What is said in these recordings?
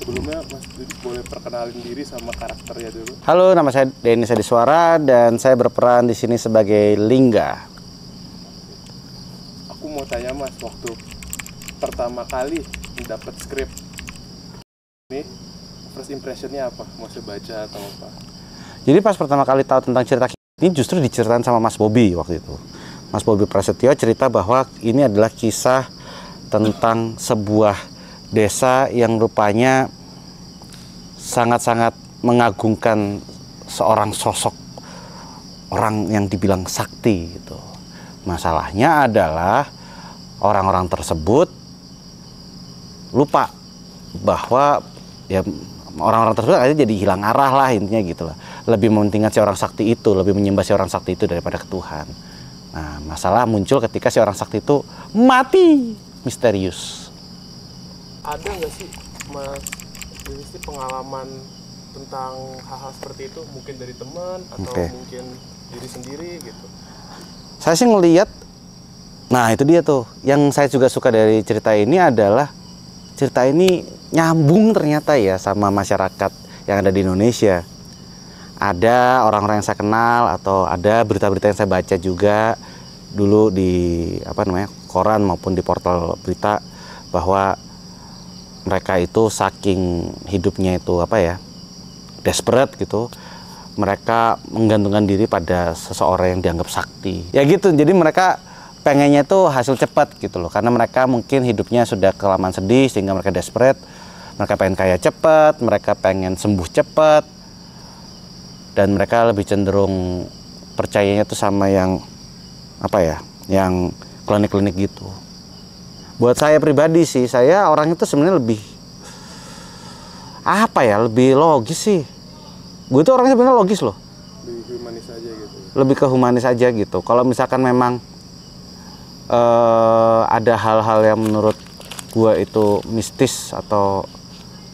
sebelumnya Mas Didi boleh perkenalin diri sama karakternya dulu. Halo, nama saya Denny Sadiswara dan saya berperan di sini sebagai Lingga. Aku mau tanya Mas, waktu pertama kali dapat skrip ini, first impressionnya apa? Mau saya baca atau apa? Jadi pas pertama kali tahu tentang cerita ini justru diceritain sama Mas Bobi waktu itu. Mas Bobi Prasetyo cerita bahwa ini adalah kisah tentang sebuah desa yang rupanya sangat-sangat mengagungkan seorang sosok orang yang dibilang sakti gitu. Masalahnya adalah orang-orang tersebut lupa bahwa ya orang-orang tersebut aja jadi hilang arah lah intinya gitu lah. Lebih mementingkan si orang sakti itu, lebih menyembah si orang sakti itu daripada ke Tuhan. Nah, masalah muncul ketika si orang sakti itu mati misterius. Ada nggak sih Mas Didi pengalaman tentang hal-hal seperti itu, mungkin dari teman atau mungkin diri sendiri gitu? Saya sih ngelihat, nah itu dia tuh, yang saya juga suka dari cerita ini adalah cerita ini nyambung ternyata ya sama masyarakat yang ada di Indonesia. Ada orang-orang yang saya kenal atau ada berita-berita yang saya baca juga dulu di koran maupun di portal berita bahwa mereka itu saking hidupnya itu desperate gitu, mereka menggantungkan diri pada seseorang yang dianggap sakti. Ya gitu, jadi mereka pengennya tuh hasil cepat gitu loh, karena mereka mungkin hidupnya sudah kelamaan sedih sehingga mereka desperate, mereka pengen kaya cepat, mereka pengen sembuh cepat, dan mereka lebih cenderung percayanya tuh sama yang yang klinik-klinik gitu. Buat saya pribadi sih, saya orang itu sebenarnya lebih lebih logis sih. Gue tuh orangnya sebenarnya logis loh. Lebih humanis aja gitu. Lebih ke humanis aja gitu. Kalau misalkan memang ada hal-hal yang menurut gue itu mistis atau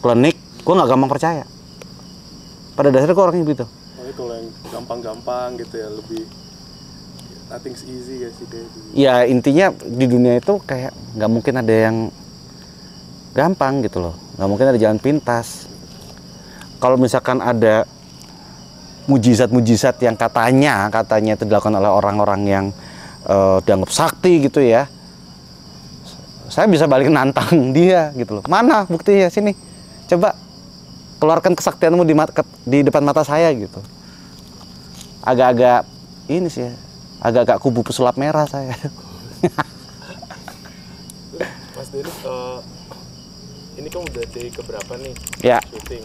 klinik, gue nggak gampang percaya. Pada dasarnya gue orangnya gitu. Oh, kalau yang gampang-gampang gitu ya, lebih nothing's easy ya sih kayak gitu. Ya intinya di dunia itu kayak nggak mungkin ada yang gampang gitu loh, nggak mungkin ada jalan pintas. Kalau misalkan ada mujizat-mujizat yang katanya itu dilakukan oleh orang-orang yang dianggap sakti gitu ya, saya bisa balik nantang dia gitu loh. Mana buktinya, sini coba keluarkan kesaktianmu di depan mata saya gitu. Agak-agak ini sih ya, agak-agak kubu pesulap merah saya. Mas Didi, ini kan udah day keberapa nih syuting?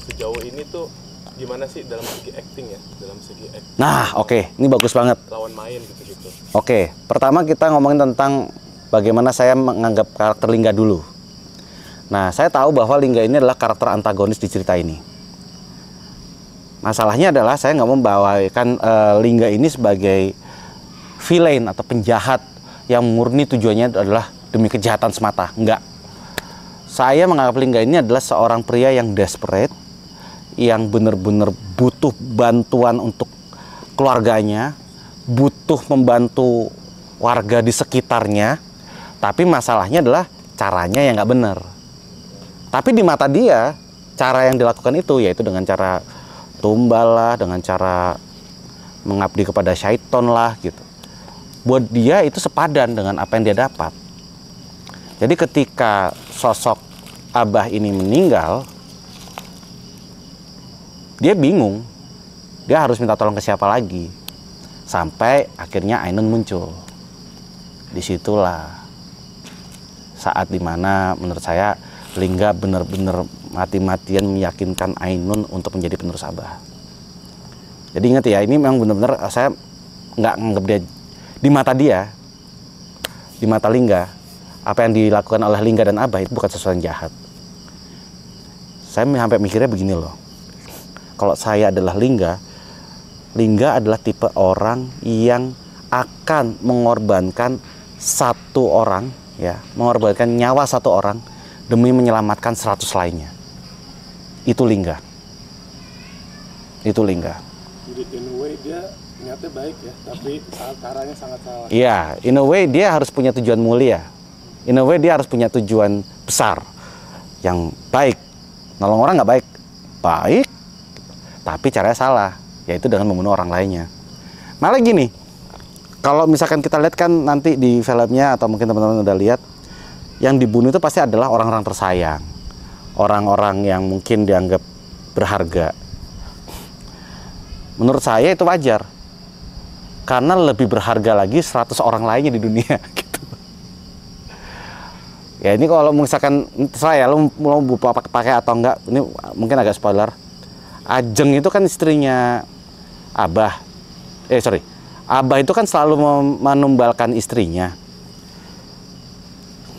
Sejauh ini tuh gimana sih dalam segi acting ya? Nah, ini bagus banget. Lawan main gitu-gitu. Pertama kita ngomongin tentang bagaimana saya menganggap karakter Lingga dulu. Nah, saya tahu bahwa Lingga ini adalah karakter antagonis di cerita ini. Masalahnya adalah saya nggak membawakan Lingga ini sebagai villain atau penjahat yang murni tujuannya adalah demi kejahatan semata. Enggak. Saya menganggap Lingga ini adalah seorang pria yang desperate, yang benar-benar butuh bantuan untuk keluarganya, butuh membantu warga di sekitarnya, tapi masalahnya adalah caranya yang nggak benar. Tapi di mata dia, cara yang dilakukan itu yaitu dengan cara tumbal lah, dengan cara mengabdi kepada syaiton lah gitu. Buat dia itu sepadan dengan apa yang dia dapat. Jadi ketika sosok Abah ini meninggal, dia bingung. Dia harus minta tolong ke siapa lagi. Sampai akhirnya Ainun muncul. Disitulah saat dimana menurut saya Lingga benar-benar mati-matian meyakinkan Ainun untuk menjadi penerus Abah. Jadi ingat ya, ini memang benar-benar saya nggak nganggap dia di mata Lingga, apa yang dilakukan oleh Lingga dan Abah itu bukan sesuatu yang jahat. Saya sampai mikirnya begini loh, kalau saya adalah Lingga adalah tipe orang yang akan mengorbankan satu orang, mengorbankan nyawa satu orang demi menyelamatkan 100 lainnya. Itu Lingga. Jadi in a way dia niatnya baik ya, tapi caranya sangat salah. Iya, in a way dia harus punya tujuan mulia. In a way dia harus punya tujuan besar yang baik. Nolong orang nggak baik. Baik, tapi caranya salah, yaitu dengan membunuh orang lainnya. Malah gini, kalau misalkan kita lihat kan nanti di filmnya, atau mungkin teman-teman udah lihat, yang dibunuh itu pasti adalah orang-orang tersayang. Orang-orang yang mungkin dianggap berharga. Menurut saya itu wajar. Karena lebih berharga lagi 100 orang lainnya di dunia. Gitu. Ya ini kalau misalkan saya lo mau pakai atau enggak, ini mungkin agak spoiler. Ajeng itu kan istrinya Abah. Abah itu kan selalu menumbalkan istrinya.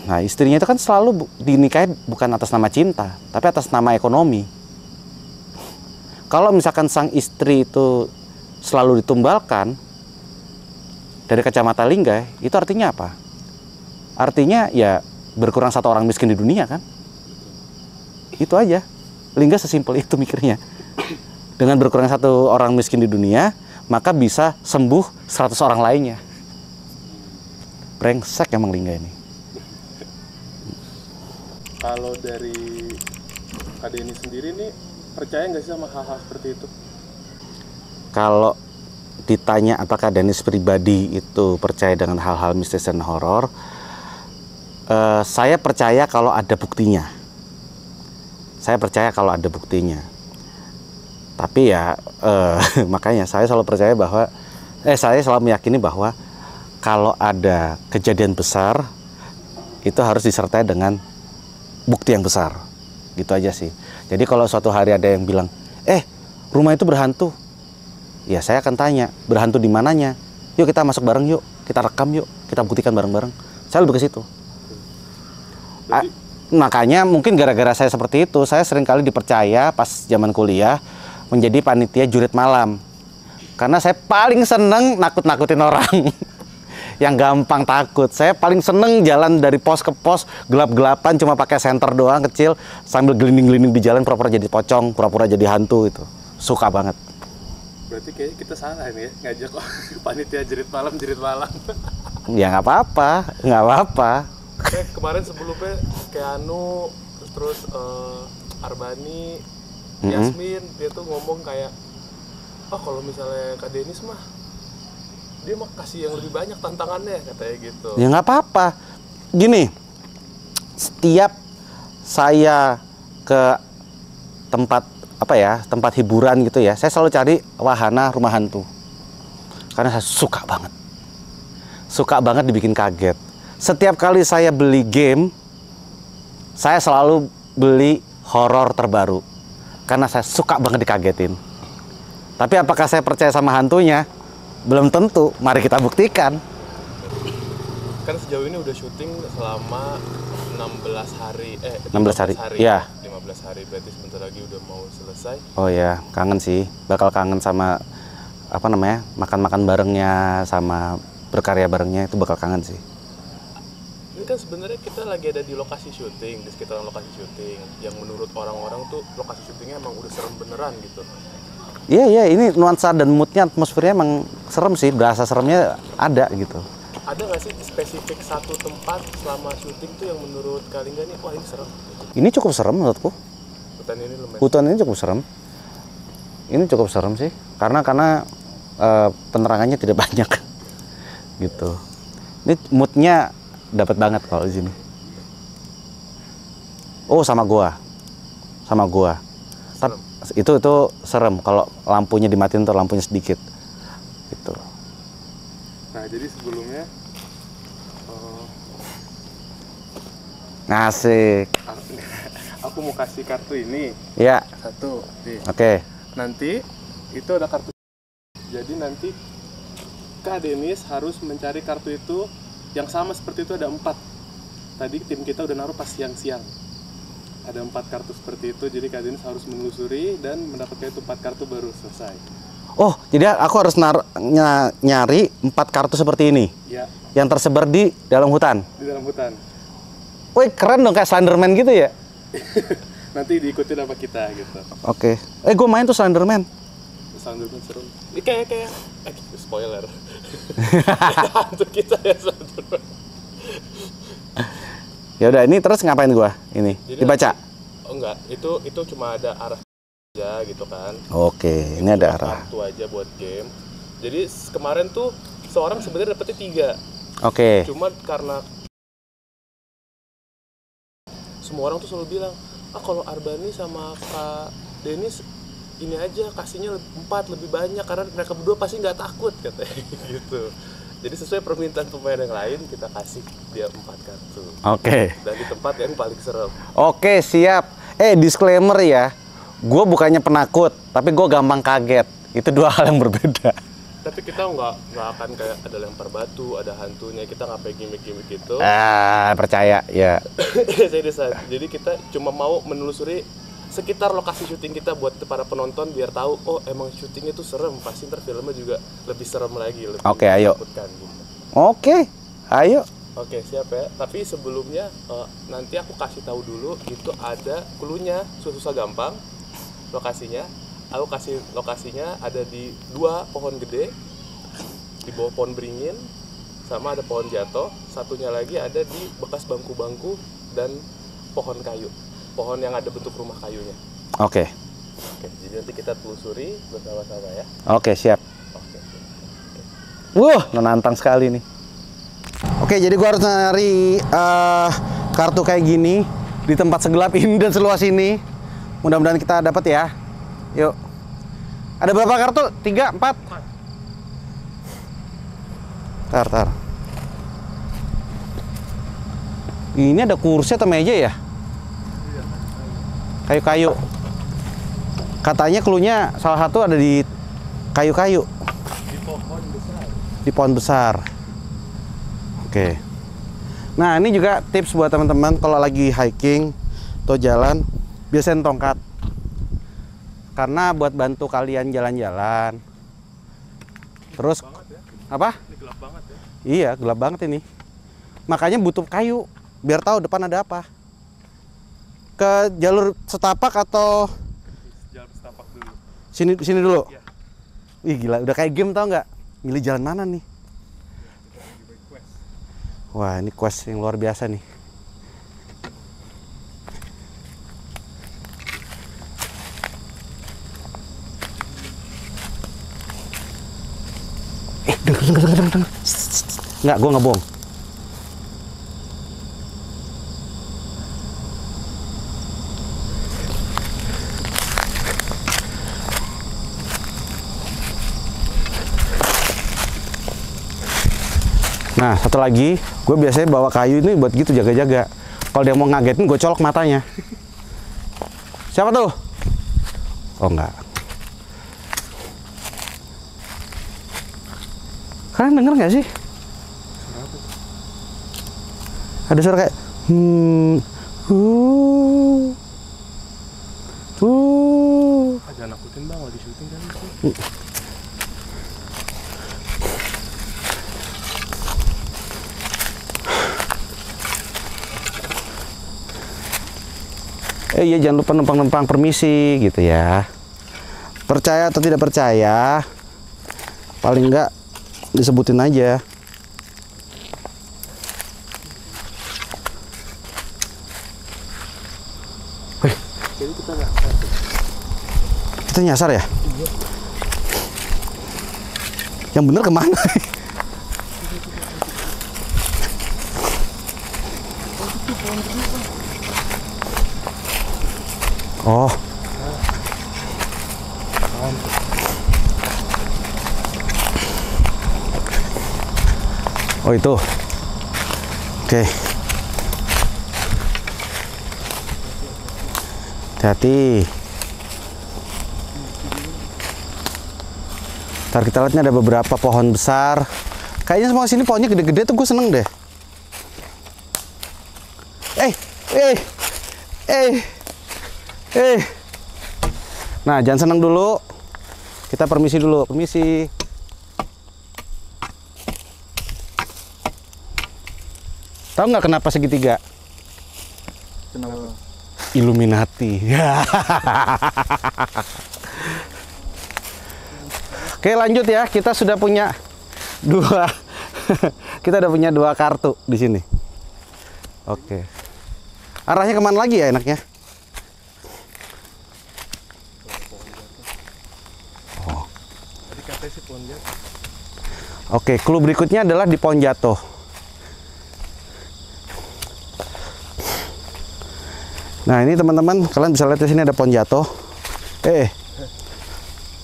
Nah istrinya itu kan selalu dinikahi bukan atas nama cinta, tapi atas nama ekonomi. Kalau misalkan sang istri itu selalu ditumbalkan, dari kacamata Lingga, itu artinya apa? Artinya ya berkurang 1 orang miskin di dunia kan? Itu aja. Lingga sesimpel itu mikirnya. Dengan berkurang 1 orang miskin di dunia, maka bisa sembuh 100 orang lainnya. Brengsek emang Lingga ini. Kalau dari Kak Denny sendiri nih, percaya nggak sih sama hal-hal seperti itu? Kalau ditanya apakah Dennis pribadi itu percaya dengan hal-hal mistis dan horor, saya percaya kalau ada buktinya. Saya percaya kalau ada buktinya. Tapi ya makanya saya selalu percaya bahwa saya selalu meyakini bahwa kalau ada kejadian besar itu harus disertai dengan bukti yang besar. Gitu aja sih. Jadi kalau suatu hari ada yang bilang, rumah itu berhantu, ya saya akan tanya, berhantu di mananya? Yuk kita masuk bareng yuk, kita rekam yuk, kita buktikan bareng-bareng. Saya lebih ke situ. Makanya mungkin gara-gara saya seperti itu, saya sering kali dipercaya pas zaman kuliah menjadi panitia jurit malam. Karena saya paling seneng nakut-nakutin orang. Yang gampang takut. Saya paling seneng jalan dari pos ke pos, gelap-gelapan, cuma pakai senter doang kecil, sambil gelinding-gelinding di jalan, pura-pura jadi pocong, pura-pura jadi hantu itu. Suka banget. Berarti kayak kita salah nih ya, ngajak panitia jerit malam. Ya nggak apa-apa, nggak apa-apa. Kemarin sebelumnya kayak Anu, terus Arbani, Yasmin, dia tuh ngomong kayak, kalau misalnya Kak Dennis mah, dia mah kasih yang lebih banyak tantangannya, katanya gitu. Ya nggak apa-apa. Gini, setiap saya ke tempat tempat hiburan gitu ya, saya selalu cari wahana rumah hantu. Karena saya suka banget dibikin kaget. Setiap kali saya beli game, saya selalu beli horor terbaru. Karena saya suka banget dikagetin. Tapi apakah saya percaya sama hantunya? Belum tentu. Mari kita buktikan. Kan sejauh ini udah syuting selama 16 hari. 16 hari. Iya. 15 hari, berarti sebentar lagi udah mau selesai. Oh ya, kangen sih. Bakal kangen sama makan-makan barengnya, sama berkarya barengnya, itu bakal kangen sih. Ini kan sebenarnya kita lagi ada di lokasi syuting, di sekitaran lokasi syuting, yang menurut orang-orang tuh lokasi syutingnya emang udah serem beneran gitu. Iya, ini nuansa dan moodnya, atmosfernya emang serem sih, berasa seremnya ada gitu. Ada nggak sih spesifik satu tempat selama syuting tuh yang menurut Kak Lingga nih, wah ini serem? Ini cukup serem menurutku. Hutan ini cukup serem. Ini cukup serem sih, karena penerangannya tidak banyak, gitu. Ini moodnya dapat banget kalau di sini. Oh, sama gua. Itu serem kalau lampunya dimatiin atau lampunya sedikit, gitu. Nah, jadi sebelumnya ngasih. Aku mau kasih kartu ini. Ya. Satu. Oke. Nanti itu ada kartu. Jadi nanti Kak Dennis harus mencari kartu itu yang sama seperti itu, ada 4. Tadi tim kita udah naruh pas siang-siang. Ada 4 kartu seperti itu, jadi Kak Dennis harus menelusuri dan mendapatkan itu 4 kartu baru selesai. Oh, jadi aku harus nyari 4 kartu seperti ini? Ya. Yang tersebar di dalam hutan? Di dalam hutan. Wih, keren dong, kayak Slenderman gitu ya? Nanti diikuti sama kita gitu. Oke. Gue main tuh Slenderman. Slenderman seru. Ini kayak spoiler. Hantu kita ya Slenderman. Ya udah, ini terus ngapain gua? Ini jadi dibaca. enggak, itu cuma ada arah aja gitu kan. Oke, ini ada arah. Kartu aja buat game. Jadi kemarin tuh seorang sebenarnya dapetnya 3. Oke. Cuma karena semua orang tuh selalu bilang, kalau Arbani sama Kak Denis ini aja kasihnya 4 lebih banyak karena mereka berdua pasti nggak takut katanya gitu. Jadi sesuai permintaan pemain yang lain kita kasih dia 4 kartu. Oke. Dan di tempat yang paling serem. Oke, siap. Disclaimer ya. Gue bukannya penakut, tapi gue gampang kaget. Itu 2 hal yang berbeda. Tapi kita nggak akan kayak ada lempar batu, ada hantunya, kita nggak pakai gimmick-gimmick gitu. Percaya ya. Jadi kita cuma mau menelusuri sekitar lokasi syuting kita buat para penonton biar tahu, oh emang syutingnya tuh serem, pasti ntar filmnya juga lebih serem lagi, lebih Oke, ayo. menakutkan gitu. Oke, ayo. Oke, siap ya. Tapi sebelumnya nanti aku kasih tahu dulu, itu ada clue-nya, susah gampang lokasinya. Aku kasih lokasinya ada di 2 pohon gede, di bawah pohon beringin, sama ada pohon jatuh. Satunya lagi ada di bekas bangku-bangku dan pohon kayu, pohon yang ada bentuk rumah kayunya. Oke. Jadi nanti kita telusuri bersama-sama ya. Oke, siap. Oke. Menantang sekali nih. Oke, jadi gua harus nyari kartu kayak gini di tempat segelap ini dan seluas ini. Mudah-mudahan kita dapat ya. Yuk. Ada berapa kartu? 3, 4? Tar. Ini ada kursi atau meja ya? Kayu-kayu. Katanya cluenya salah satu ada di kayu-kayu. Di pohon besar. Di pohon besar. Oke. Nah, ini juga tips buat teman-teman kalau lagi hiking atau jalan, biasain tongkat. Karena buat bantu kalian jalan-jalan. Terus apa? Ini gelap banget ya. Iya, gelap banget ini. Makanya butuh kayu biar tahu depan ada apa. Ke jalur setapak atau Jalur setapak dulu. sini dulu. Iya. Wih, gila, udah kayak game tau nggak? Milih jalan mana nih? Wah, ini quest yang luar biasa nih. Denger. Nggak, gue nggak bohong. Nah, satu lagi, gue biasanya bawa kayu ini buat gitu jaga-jaga. Kalau dia mau ngagetin, gue colok matanya. Siapa tuh? Oh, enggak. Kalian denger nggak sih? Ada suara kayak Jangan nakutin bang, lagi syuting kan itu. Iya, jangan lupa numpang-numpang permisi gitu ya. Percaya atau tidak percaya, paling enggak disebutin aja. Wih, Jadi kita nyasar. kita nyasar ya? Iya. Yang bener kemana? Oh. Oh, itu. Oke. Hati-hati. Ntar kita lihatnya ada beberapa pohon besar. Kayaknya semua sini pohonnya gede-gede tuh, gue seneng deh. Nah, jangan seneng dulu. Kita permisi dulu, permisi. Tahu nggak kenapa segitiga? Kenapa? Illuminati. Oke, lanjut ya. Kita sudah punya 2. Kita udah punya 2 kartu di sini. Oke. Arahnya kemana lagi ya enaknya? Katanya sih pohon jatuh. Oke, clue berikutnya adalah di pohon jatuh. Nah ini teman-teman, kalian bisa lihat di sini ada pohon jatuh.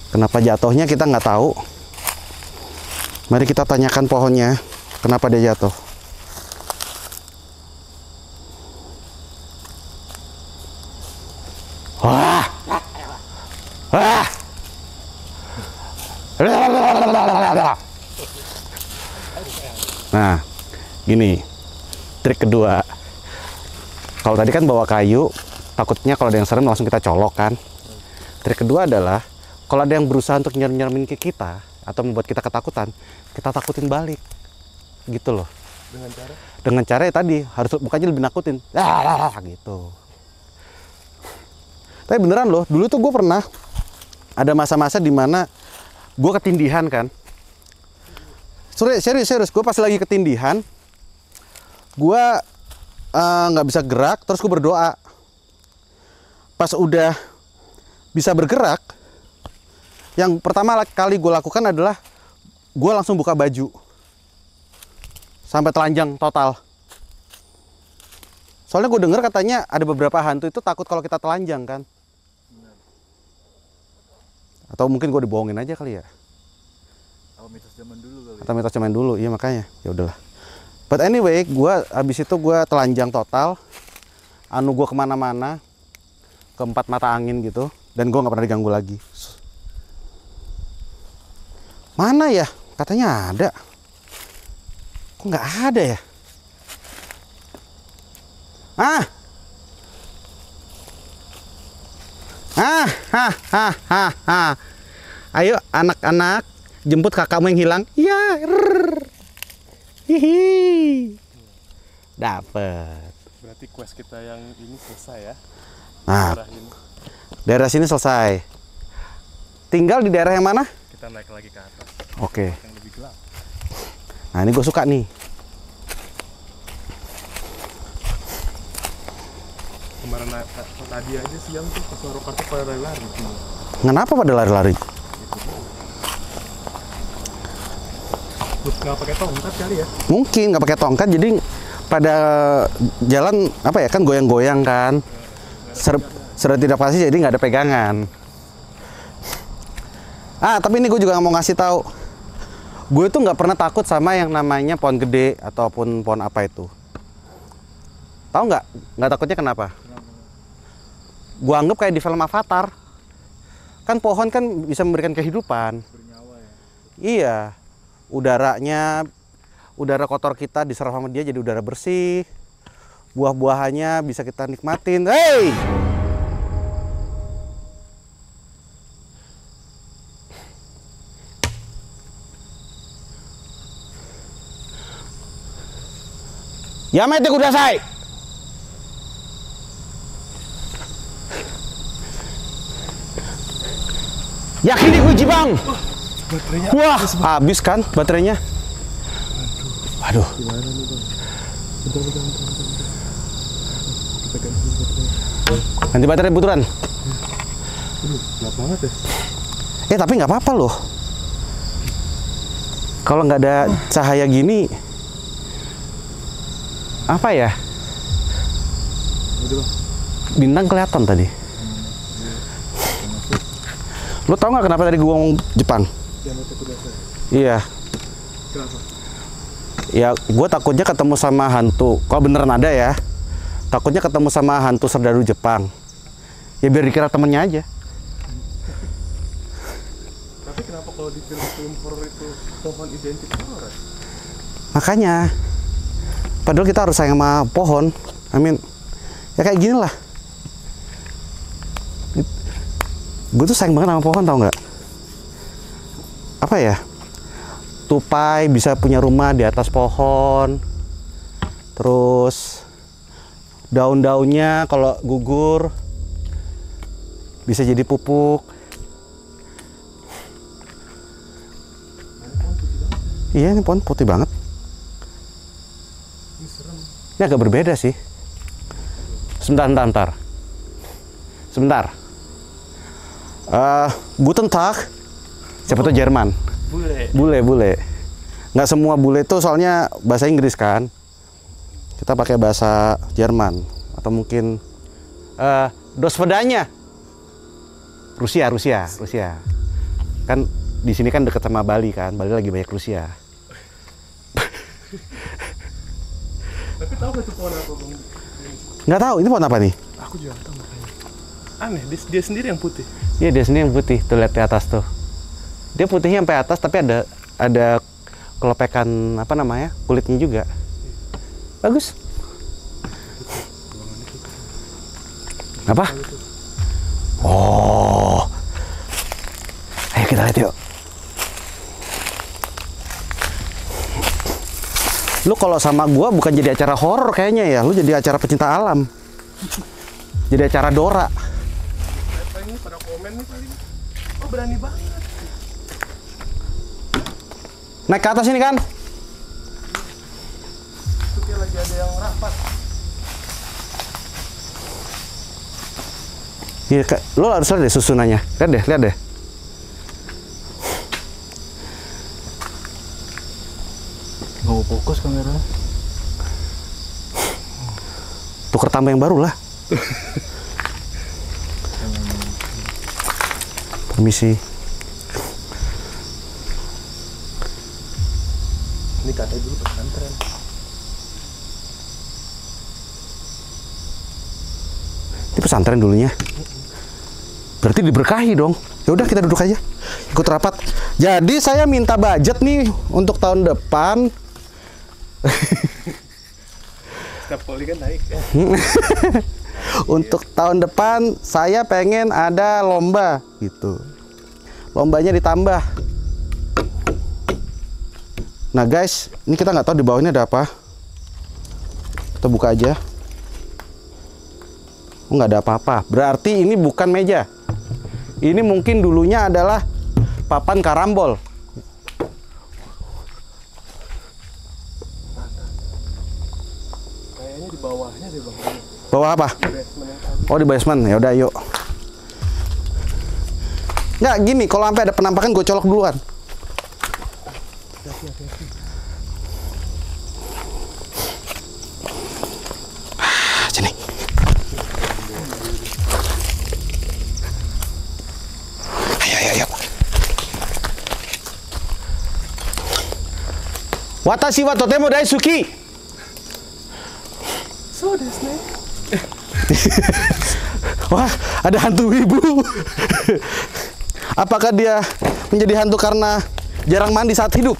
Kenapa jatuhnya kita nggak tahu. Mari kita tanyakan pohonnya, kenapa dia jatuh. Wah, wah. Nah, gini, trik kedua. Kalau tadi kan bawa kayu, takutnya kalau ada yang serem langsung kita colok kan. Trik kedua adalah, kalau ada yang berusaha untuk nyermin ke kita, atau membuat kita ketakutan, kita takutin balik. Gitu loh. Dengan cara? Dengan cara ya tadi, harus mukanya lebih nakutin. Gitu. Tapi beneran loh, dulu tuh gue pernah, ada masa-masa dimana gue ketindihan kan. Serius, gue pas lagi ketindihan, gue nggak bisa gerak, terus gue berdoa. Pas udah bisa bergerak, yang pertama kali gue lakukan adalah gue langsung buka baju sampai telanjang total. Soalnya gue denger katanya ada beberapa hantu itu takut kalau kita telanjang kan. Atau mungkin gue dibohongin aja kali ya. Atau mitos zaman dulu kali. Atau mitos zaman dulu, iya makanya. Ya udahlah. But anyway, abis itu gue telanjang total. Anu gue kemana-mana, ke 4 mata angin gitu, dan gue nggak pernah diganggu lagi. Mana ya? Katanya ada. Kok nggak ada ya? Ayo anak-anak, jemput kakakmu yang hilang. Ya. Hihi. Dapet. Berarti quest kita yang ini selesai ya. Nah, daerah sini selesai. Tinggal di daerah yang mana? Kita naik lagi ke atas. Oke. Yang lebih gelap. Nah, ini gue suka nih. Kemarin tadi aja siang tuh pas Warokarta pada lari-lari. Kenapa pada lari-lari? Nggak pakai tongkat kali ya? Mungkin nggak pakai tongkat, jadi pada jalan apa ya kan goyang-goyang kan. Sudah tidak pasti, jadi nggak ada pegangan. Tapi ini gue juga mau ngasih tahu. Gue tuh nggak pernah takut sama yang namanya pohon gede ataupun pohon apa itu. Tahu nggak? Nggak takutnya kenapa? Gue anggap kayak di film Avatar. Kan pohon kan bisa memberikan kehidupan. Bernyawa ya. Iya. Udara kotor kita diserap sama dia jadi udara bersih. Buah-buahannya bisa kita nikmatin. Hey! Yamete kudasai. Yakini kujibang. Baterainya. Wah, habis kan baterainya. Aduh. Gimana nih bang? Bentar. Kita ganti baterai. Ganti baterai buturan. Gelap banget ya. Tapi nggak apa-apa loh. Kalau nggak ada cahaya gini, apa ya? Udah bang. Bintang kelihatan tadi. Lo tau nggak kenapa tadi gue ngomong Jepang? Yamete kudasai. Iya. Kenapa? Ya, gue takutnya ketemu sama hantu. Kalau beneran ada ya, takutnya ketemu sama hantu serdadu Jepang. Ya biar dikira temennya aja. Tapi kenapa kalau di film-film horor itu pohon identik horor? Makanya, padahal kita harus sayang sama pohon. Ya kayak gini lah. Gue tuh sayang banget sama pohon, tau nggak? Apa ya? Tupai bisa punya rumah di atas pohon. Terus daun-daunnya kalau gugur bisa jadi pupuk. Iya, ini pohon putih banget. Ini serem. Ini agak berbeda sih. Sebentar. Guten Tag. Siapa tuh Jerman? Bule. Nggak semua bule itu soalnya bahasa Inggris kan. Kita pakai bahasa Jerman atau mungkin dos vedanya. Rusia. Kan di sini kan dekat sama Bali kan. Bali lagi banyak Rusia. Tapi tahu nggak itu pohon apa, Bang? Nggak tahu, ini pohon apa nih? Aku juga nggak tahu makanya. Aneh, dia sendiri yang putih. Iya, dia sendiri yang putih. Tuh lihat di atas tuh. Dia putihnya sampai atas tapi ada kelepekan apa namanya? Kulitnya juga. Bagus. Apa? Oh. Ayo kita lihat yuk. Lu kalau sama gua bukan jadi acara horor kayaknya ya, lu jadi acara pecinta alam. Jadi acara Dora. Apa ini pada komen nih paling. Oh, berani banget. Naik ke atas ini kan? Itu kayak lagi ada yang rapat. Iya, lu harus lihat deh susunannya. Lihat deh. Nggak mau fokus kamera. Tuker tambah yang baru lah. Permisi. Ini katanya dulu pesantren. Ini pesantren dulunya. Berarti diberkahi dong. Ya udah kita duduk aja. Ikut rapat. Jadi saya minta budget nih untuk tahun depan. Setiap poli kan naik ya. Untuk tahun depan saya pengen ada lomba gitu. Lombanya ditambah. Nah guys, ini kita nggak tahu di bawahnya ada apa. Kita buka aja. Oh, nggak ada apa-apa. Berarti ini bukan meja. Ini mungkin dulunya adalah papan karambol. Kayaknya di bawahnya deh, Bang. Bawah apa? Basement yang tadi. Oh, di basement. Ya udah, yuk. Nggak gini, kalau sampai ada penampakan gue colok duluan. Sini. Ayo. Watashi wa totemo daisuki. So desu ne. Wah, ada hantu ibu. Apakah dia menjadi hantu karena jarang mandi saat hidup?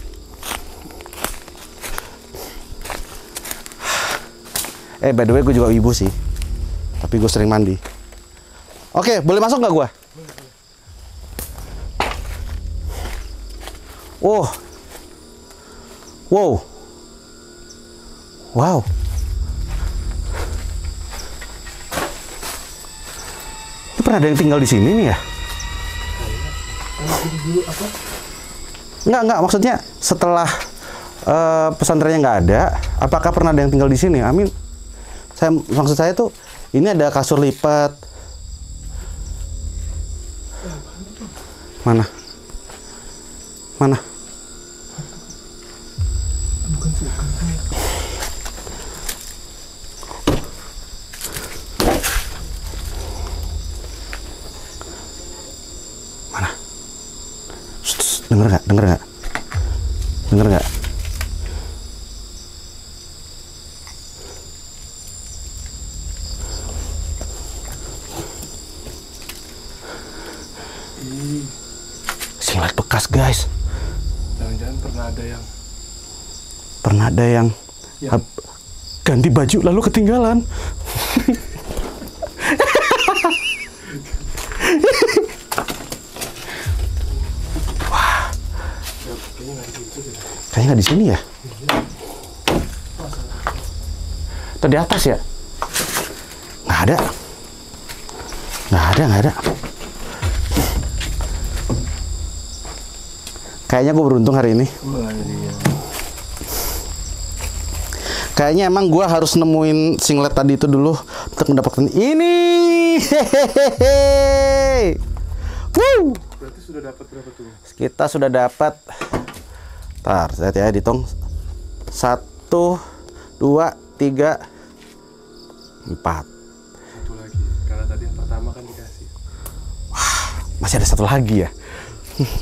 By the way, gue juga ibu sih. Tapi gue sering mandi. Oke, boleh masuk nggak gue? Oh. Wow. Ini pernah ada yang tinggal di sini nih ya? Enggak, maksudnya setelah pesantrennya nggak ada, apakah pernah ada yang tinggal di sini? Amin. Maksud saya tuh, ini ada kasur lipat. Mana? Bukan sih. Mana? Denger nggak? Singlet bekas, guys. Jangan-jangan pernah ada yang Ya. Ganti baju lalu ketinggalan. Wah. Kayaknya nggak di sini ya. Atau di atas ya? Nggak ada. Kayaknya gue beruntung hari ini. Kayaknya emang gue harus nemuin singlet tadi itu dulu untuk mendapatkan ini. Hehehe. Woo. berarti sudah sudah dapat berapa tuh? Kita sudah dapat. Ntar, lihat ya, dihitung. 1, 2, 3, 4. Satu lagi, karena tadi yang pertama kan dikasih. Masih ada satu lagi ya.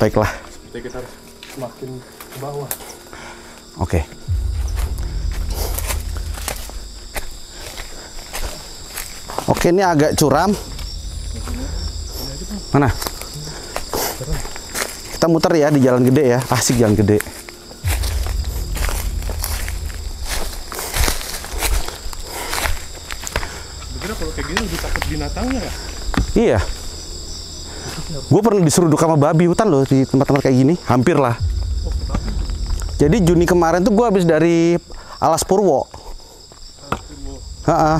Baiklah. Seperti kita harus semakin ke bawah. Oke. Oke, ini agak curam. Mana? Kita muter ya di jalan gede ya. Asik jalan gede. Sebenarnya kalau kayak gini lebih takut binatangnya ya? Iya. Gue pernah diseruduk sama babi hutan loh di tempat-tempat kayak gini. Hampir lah. Jadi Juni kemarin tuh gue habis dari Alas Purwo. Ha-ha.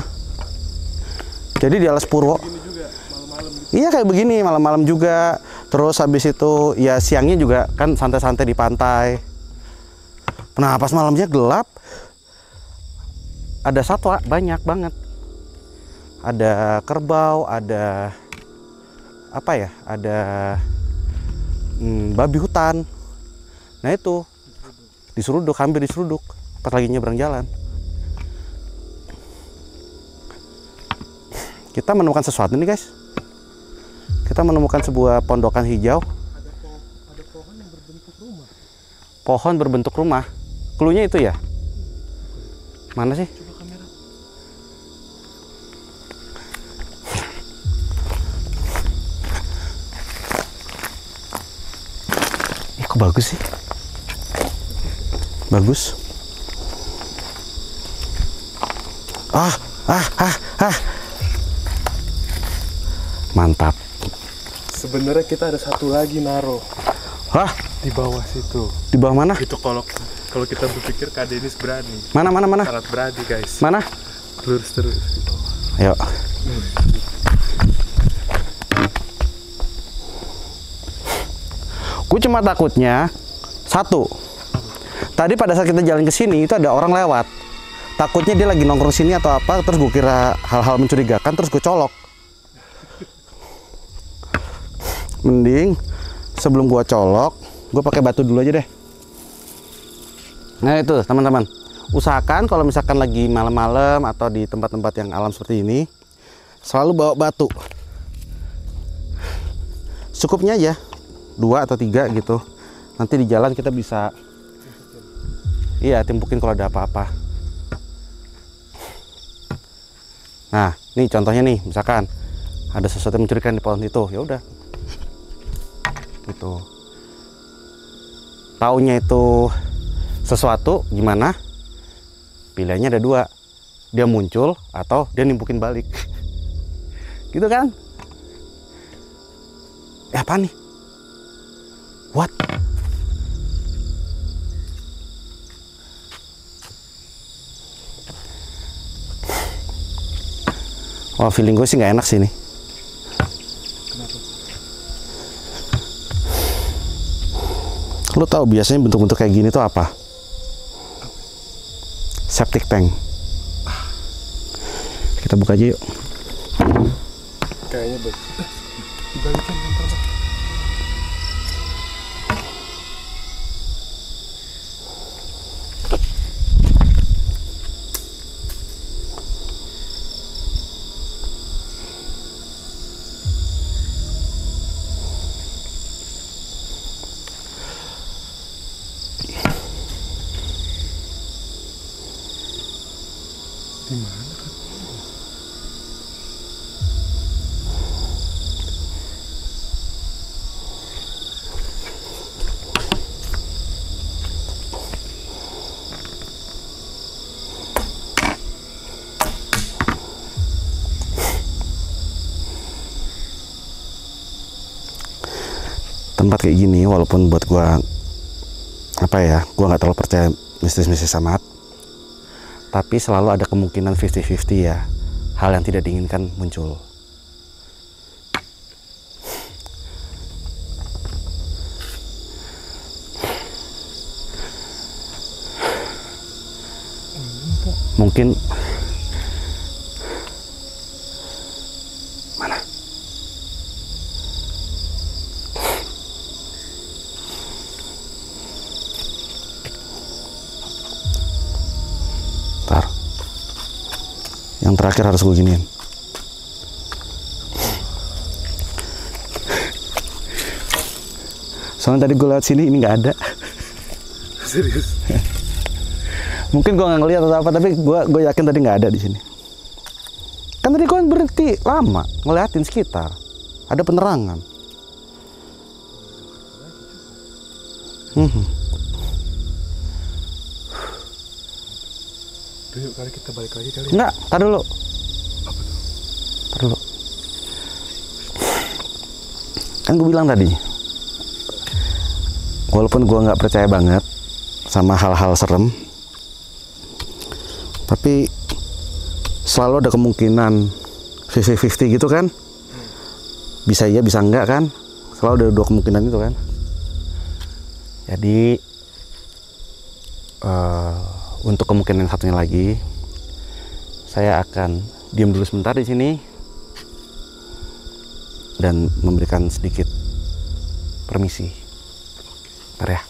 Jadi di Alas Purwo. Gini juga malam-malam gitu. Iya kayak begini malam-malam juga. Terus habis itu ya siangnya juga kan santai-santai di pantai. Nah pas malamnya gelap. Ada satwa banyak banget. Ada kerbau, ada apa ya? Ada babi hutan. Nah itu diseruduk, hampir diseruduk pas lagi nyebrang jalan. Kita menemukan sesuatu nih guys. Kita menemukan sebuah pondokan hijau. Ada pohon yang berbentuk rumah. Pohon berbentuk rumah. Cluenya itu ya? Mana sih? Coba kamera. Kok bagus sih? Bagus. Mantap. Sebenarnya kita ada satu lagi naro Hah? di bawah situ. Di bawah mana? Itu kalau kita berpikir Kak Denis berani. Mana? Sangat berani guys. Mana? Lurus terus. Ayo. Gue cuma takutnya satu. Tadi pada saat kita jalan ke sini itu ada orang lewat. Takutnya dia lagi nongkrong sini atau apa, terus gue kira hal-hal mencurigakan, terus gue colok. Mending sebelum gue colok, gue pakai batu dulu aja deh. Nah itu teman-teman, usahakan kalau misalkan lagi malam-malam atau di tempat-tempat yang alam seperti ini, selalu bawa batu. Cukupnya aja 2 atau 3 gitu. Nanti di jalan kita bisa timpukin kalau ada apa-apa. Nah, nih contohnya nih, misalkan ada sesuatu yang mencurigakan di pohon itu, ya udah. Gitu. Taunya itu sesuatu gimana? Pilihannya ada 2. Dia muncul atau dia nimpukin balik. Gitu kan? Apa nih? What? Wah, feeling gue sih nggak enak sih ini. Kenapa? Lu tahu biasanya bentuk-bentuk kayak gini tuh apa? Septic tank. Kita buka aja yuk. Kayaknya bagus. Dibalikin bentar, Bang. Di mana kan? Tempat kayak gini walaupun buat gua apa ya, gua nggak terlalu percaya mistis-mistis amat, tapi selalu ada kemungkinan 50-50 ya, hal yang tidak diinginkan muncul. Mungkin mana? Yang terakhir harus gue giniin. Soalnya tadi gue lewat sini ini nggak ada. Serius? Mungkin gue nggak ngeliat atau apa, tapi gue yakin tadi nggak ada di sini. Kan tadi gue berhenti lama ngeliatin sekitar, ada penerangan. Yuk kali kita balik lagi kali. Enggak, tar dulu. Apa tuh? Tar dulu. Kan gue bilang tadi, walaupun gue nggak percaya banget sama hal-hal serem, tapi selalu ada kemungkinan 50-50 gitu kan. Bisa iya, bisa enggak kan. Selalu ada dua kemungkinan itu kan. Jadi untuk kemungkinan satunya lagi, saya akan diam dulu sebentar di sini dan memberikan sedikit permisi. Bentar ya.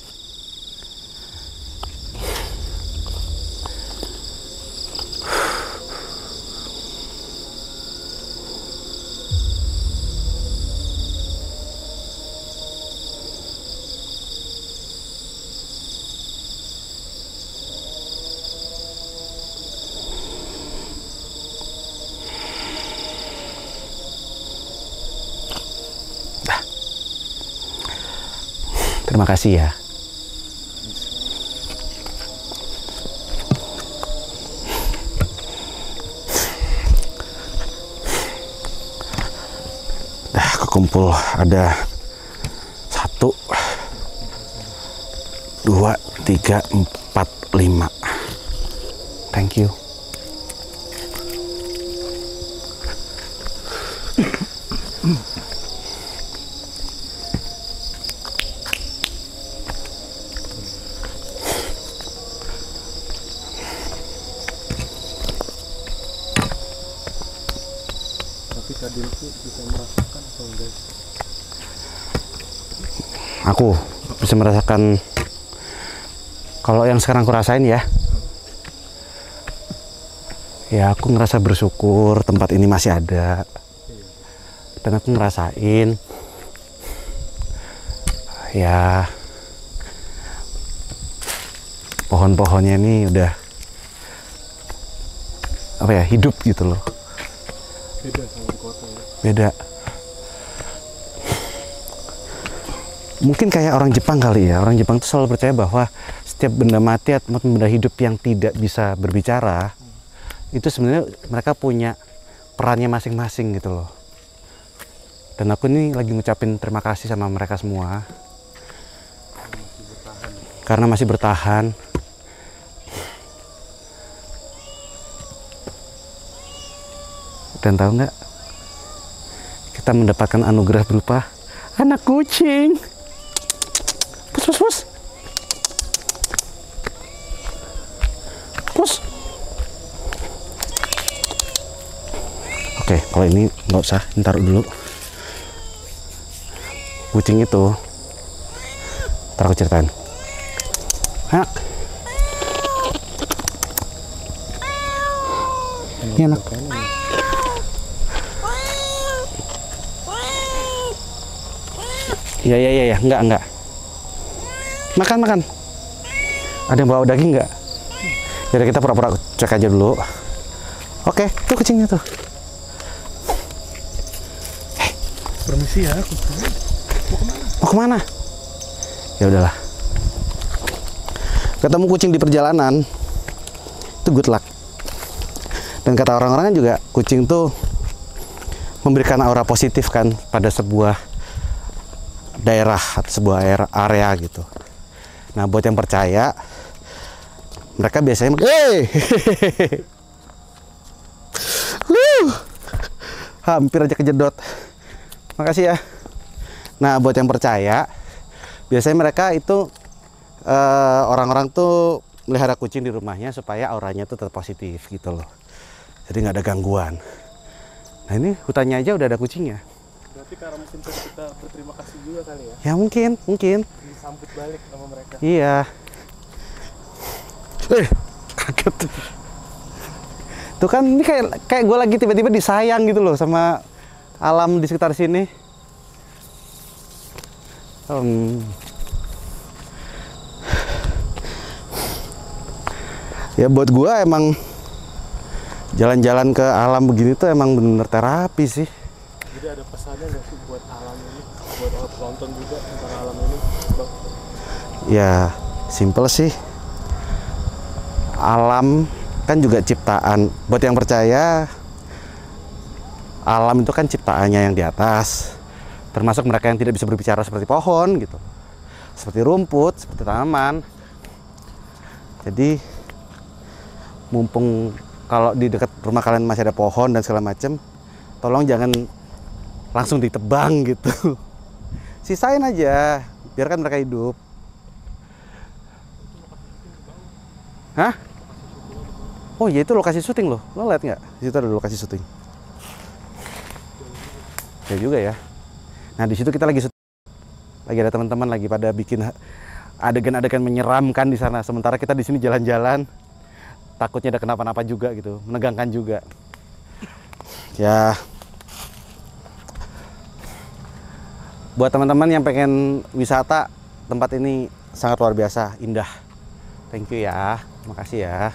Terima kasih ya. Kekumpul ada 1, 2, 3, 4, 5. Thank you. Tapi Kadil tuh bisa merasakan atau enggak? Aku bisa merasakan kalau yang sekarang aku rasain ya. Ya aku ngerasa bersyukur tempat ini masih ada. Dan aku ngerasain ya pohon-pohonnya ini udah apa ya, hidup gitu loh. Beda sama di kota ya? Beda. Mungkin kayak orang Jepang kali ya. Orang Jepang tuh selalu percaya bahwa setiap benda mati atau benda hidup yang tidak bisa berbicara, itu sebenarnya mereka punya perannya masing-masing gitu loh. Dan aku ini lagi ngucapin terima kasih sama mereka semua. Karena masih bertahan. Dan tahu nggak? Kita mendapatkan anugerah berupa anak kucing. Pus, pus, pus. Pus. Oke, kalau ini nggak usah, ntar dulu. Kucing itu, ntar aku ceritain. Anak. Ini anak. Iya, enggak. Makan. Ada yang bawa daging enggak? Jadi kita pura-pura cek aja dulu. Oke, tuh kucingnya tuh. Permisi ya, aku mau kemana? Ya udahlah. Ketemu kucing di perjalanan itu good luck. Dan kata orang-orang kan juga kucing tuh memberikan aura positif kan pada sebuah daerah atau sebuah area gitu. Nah, buat yang percaya, mereka biasanya hampir aja kejedot. Makasih ya. Nah, buat yang percaya, biasanya mereka itu orang-orang tuh melihara kucing di rumahnya supaya auranya tuh tetap positif gitu loh. Jadi nggak ada gangguan. Nah, ini hutannya aja udah ada kucingnya. Berarti karena mungkin kita berterima kasih juga kali ya? Ya mungkin. Disambut balik sama mereka. Iya. Kaget. Tuh kan ini kayak gue lagi tiba-tiba disayang gitu loh sama alam di sekitar sini. Ya buat gue emang jalan-jalan ke alam begini tuh emang bener terapi sih. Jadi ada pesannya nggak sih buat alam ini, buat penonton juga tentang alam ini, Bang? Ya simple sih. Alam kan juga ciptaan. Buat yang percaya, alam itu kan ciptaannya yang di atas. Termasuk mereka yang tidak bisa berbicara seperti pohon gitu, seperti rumput, seperti tanaman. Jadi mumpung kalau di dekat rumah kalian masih ada pohon dan segala macam, tolong jangan langsung ditebang gitu. Sisain aja, biarkan mereka hidup. Hah? Oh iya, itu lokasi syuting loh. Lo lihat nggak? Di situ ada lokasi syuting. Ya juga ya. Nah di situ kita lagi syuting. Lagi ada teman-teman lagi pada bikin adegan-adegan menyeramkan di sana. Sementara kita di sini jalan-jalan. Takutnya ada kenapa-napa juga gitu, menegangkan juga. Ya, buat teman-teman yang pengen wisata, tempat ini sangat luar biasa, indah. Thank you ya, makasih ya.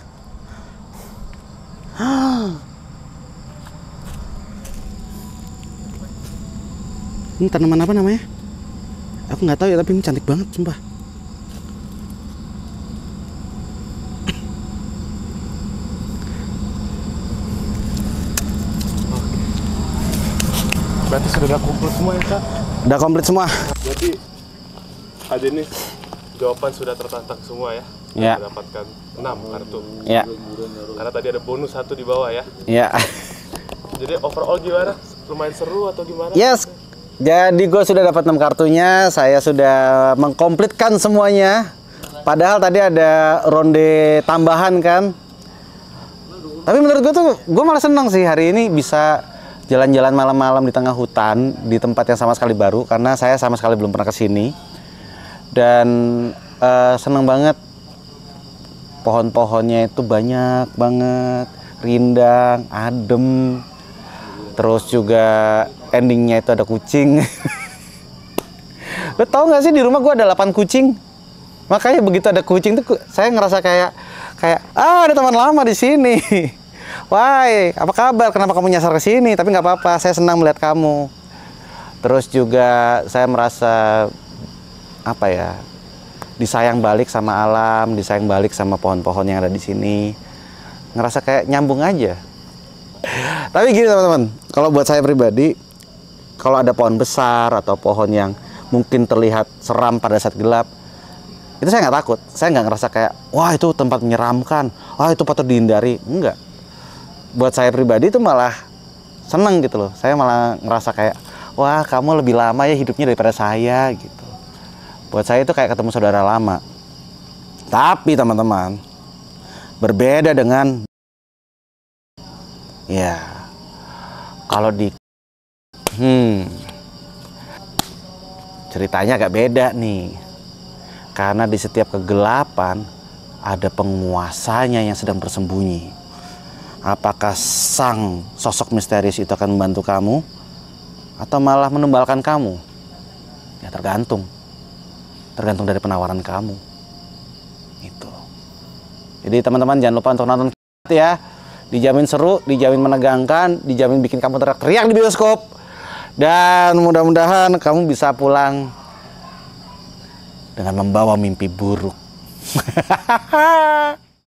Ini tanaman apa namanya? Aku nggak tahu ya, tapi ini cantik banget, sumpah. Berarti sudah kumpul semua ya, Kak? Udah komplit semua. Jadi ada ini jawaban sudah tertantang semua ya. Ya. Mendapatkan 6 kartu. Ya. Karena tadi ada bonus 1 di bawah ya. Ya. Jadi overall gimana? Lumayan seru atau gimana? Yes. Jadi gue sudah dapat 6 kartunya. Saya sudah mengkomplitkan semuanya. Padahal tadi ada ronde tambahan kan. Tapi menurut gue tuh, gue malah senang sih hari ini bisa jalan-jalan malam-malam di tengah hutan, di tempat yang sama sekali baru, karena saya sama sekali belum pernah kesini. Dan seneng banget, pohon-pohonnya itu banyak banget, rindang, adem. Terus juga endingnya itu ada kucing. Lo tau gak sih di rumah gue ada 8 kucing. Makanya begitu ada kucing tuh saya ngerasa kayak ada teman lama di sini. Wah, apa kabar? Kenapa kamu nyasar ke sini? Tapi nggak apa-apa, saya senang melihat kamu. Terus juga saya merasa apa ya? Disayang balik sama alam, disayang balik sama pohon-pohon yang ada di sini. Ngerasa kayak nyambung aja. Tapi gini teman-teman, kalau buat saya pribadi, kalau ada pohon besar atau pohon yang mungkin terlihat seram pada saat gelap, itu saya nggak takut. Saya nggak ngerasa kayak, wah itu tempat menyeramkan, wah itu patut dihindari. Enggak. Buat saya pribadi itu malah seneng gitu loh. Saya malah ngerasa kayak, wah kamu lebih lama ya hidupnya daripada saya gitu. Buat saya itu kayak ketemu saudara lama. Tapi teman-teman, berbeda dengan ya kalau di ceritanya agak beda nih. Karena di setiap kegelapan ada penguasanya yang sedang bersembunyi. Apakah sang sosok misterius itu akan membantu kamu atau malah menumbalkan kamu? Ya tergantung dari penawaran kamu. Itu. Jadi teman-teman jangan lupa untuk nonton ya. Dijamin seru, dijamin menegangkan, dijamin bikin kamu teriak-teriak di bioskop. Dan mudah-mudahan kamu bisa pulang dengan membawa mimpi buruk.